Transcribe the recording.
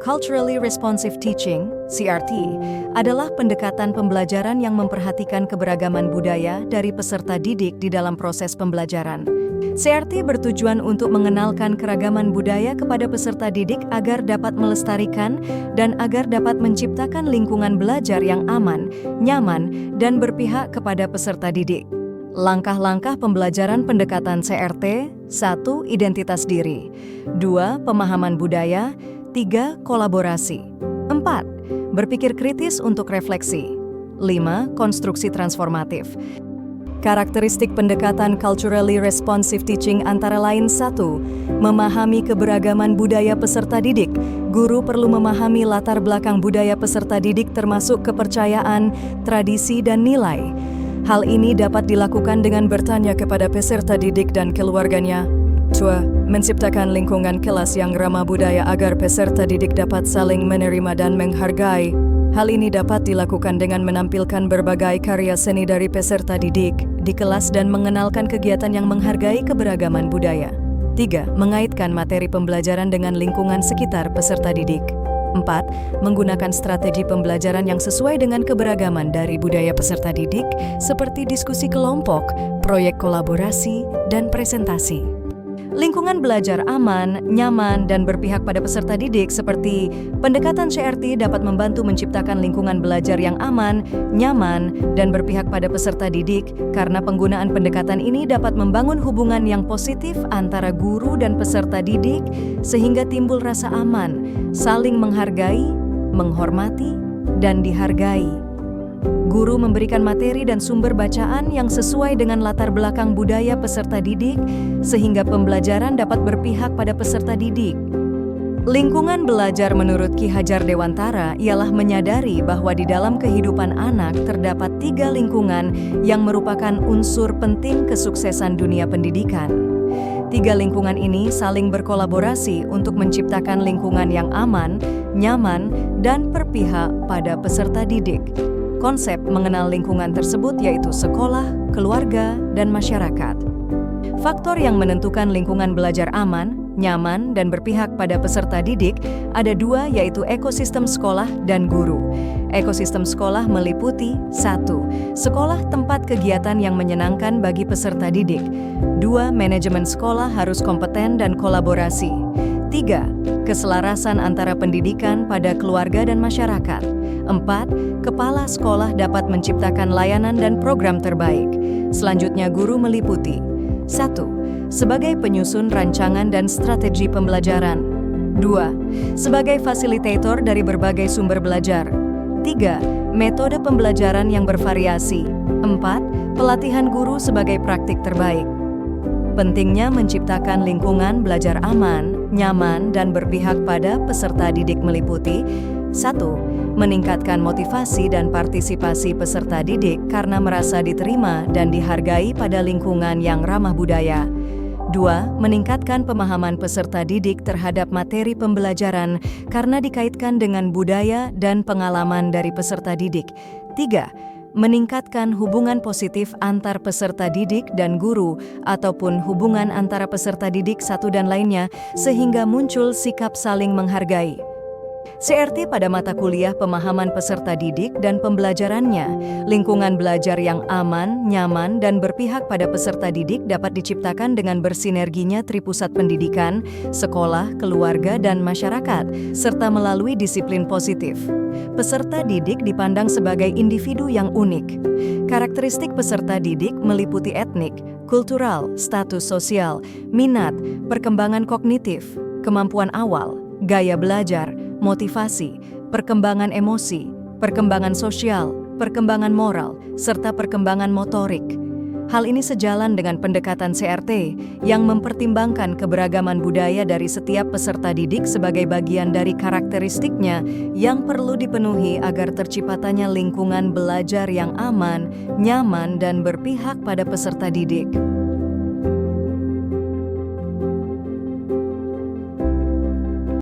Culturally Responsive Teaching, CRT, adalah pendekatan pembelajaran yang memperhatikan keberagaman budaya dari peserta didik di dalam proses pembelajaran. CRT bertujuan untuk mengenalkan keragaman budaya kepada peserta didik agar dapat melestarikan dan agar dapat menciptakan lingkungan belajar yang aman, nyaman, dan berpihak kepada peserta didik. Langkah-langkah pembelajaran pendekatan CRT: 1. Identitas diri. 2. Pemahaman budaya. 3. Kolaborasi. 4. Berpikir kritis untuk refleksi. 5. Konstruksi transformatif. Karakteristik pendekatan Culturally Responsive Teaching antara lain: 1. Memahami keberagaman budaya peserta didik. Guru perlu memahami latar belakang budaya peserta didik termasuk kepercayaan, tradisi, dan nilai. Hal ini dapat dilakukan dengan bertanya kepada peserta didik dan keluarganya. 2. Menciptakan lingkungan kelas yang ramah budaya agar peserta didik dapat saling menerima dan menghargai. Hal ini dapat dilakukan dengan menampilkan berbagai karya seni dari peserta didik di kelas dan mengenalkan kegiatan yang menghargai keberagaman budaya. 3. Mengaitkan materi pembelajaran dengan lingkungan sekitar peserta didik. 4. Menggunakan strategi pembelajaran yang sesuai dengan keberagaman dari budaya peserta didik, seperti diskusi kelompok, proyek kolaborasi, dan presentasi. Lingkungan belajar aman, nyaman, dan berpihak pada peserta didik seperti pendekatan CRT dapat membantu menciptakan lingkungan belajar yang aman, nyaman, dan berpihak pada peserta didik karena penggunaan pendekatan ini dapat membangun hubungan yang positif antara guru dan peserta didik sehingga timbul rasa aman, saling menghargai, menghormati, dan dihargai. Guru memberikan materi dan sumber bacaan yang sesuai dengan latar belakang budaya peserta didik, sehingga pembelajaran dapat berpihak pada peserta didik. Lingkungan belajar menurut Ki Hajar Dewantara ialah menyadari bahwa di dalam kehidupan anak terdapat 3 lingkungan yang merupakan unsur penting kesuksesan dunia pendidikan. 3 lingkungan ini saling berkolaborasi untuk menciptakan lingkungan yang aman, nyaman, dan berpihak pada peserta didik. Konsep mengenal lingkungan tersebut yaitu sekolah, keluarga, dan masyarakat. Faktor yang menentukan lingkungan belajar aman, nyaman, dan berpihak pada peserta didik ada 2, yaitu ekosistem sekolah dan guru. Ekosistem sekolah meliputi 1. Sekolah tempat kegiatan yang menyenangkan bagi peserta didik. 2. Manajemen sekolah harus kompeten dan kolaborasi. 3. Keselarasan antara pendidikan pada keluarga dan masyarakat. 4. Kepala sekolah dapat menciptakan layanan dan program terbaik. Selanjutnya guru meliputi 1. Sebagai penyusun rancangan dan strategi pembelajaran. 2. Sebagai fasilitator dari berbagai sumber belajar. 3. Metode pembelajaran yang bervariasi. 4. Pelatihan guru sebagai praktik terbaik. Pentingnya menciptakan lingkungan belajar aman, nyaman, dan berpihak pada peserta didik meliputi 1. Meningkatkan motivasi dan partisipasi peserta didik karena merasa diterima dan dihargai pada lingkungan yang ramah budaya. 2. Meningkatkan pemahaman peserta didik terhadap materi pembelajaran karena dikaitkan dengan budaya dan pengalaman dari peserta didik. 3. Meningkatkan hubungan positif antar peserta didik dan guru ataupun hubungan antara peserta didik satu dan lainnya sehingga muncul sikap saling menghargai. CRT pada mata kuliah pemahaman peserta didik dan pembelajarannya. Lingkungan belajar yang aman, nyaman, dan berpihak pada peserta didik dapat diciptakan dengan bersinerginya tripusat pendidikan, sekolah, keluarga, dan masyarakat, serta melalui disiplin positif. Peserta didik dipandang sebagai individu yang unik. Karakteristik peserta didik meliputi etnik, kultural, status sosial, minat, perkembangan kognitif, kemampuan awal, gaya belajar, motivasi, perkembangan emosi, perkembangan sosial, perkembangan moral, serta perkembangan motorik. Hal ini sejalan dengan pendekatan CRT yang mempertimbangkan keberagaman budaya dari setiap peserta didik sebagai bagian dari karakteristiknya yang perlu dipenuhi agar terciptanya lingkungan belajar yang aman, nyaman, dan berpihak pada peserta didik.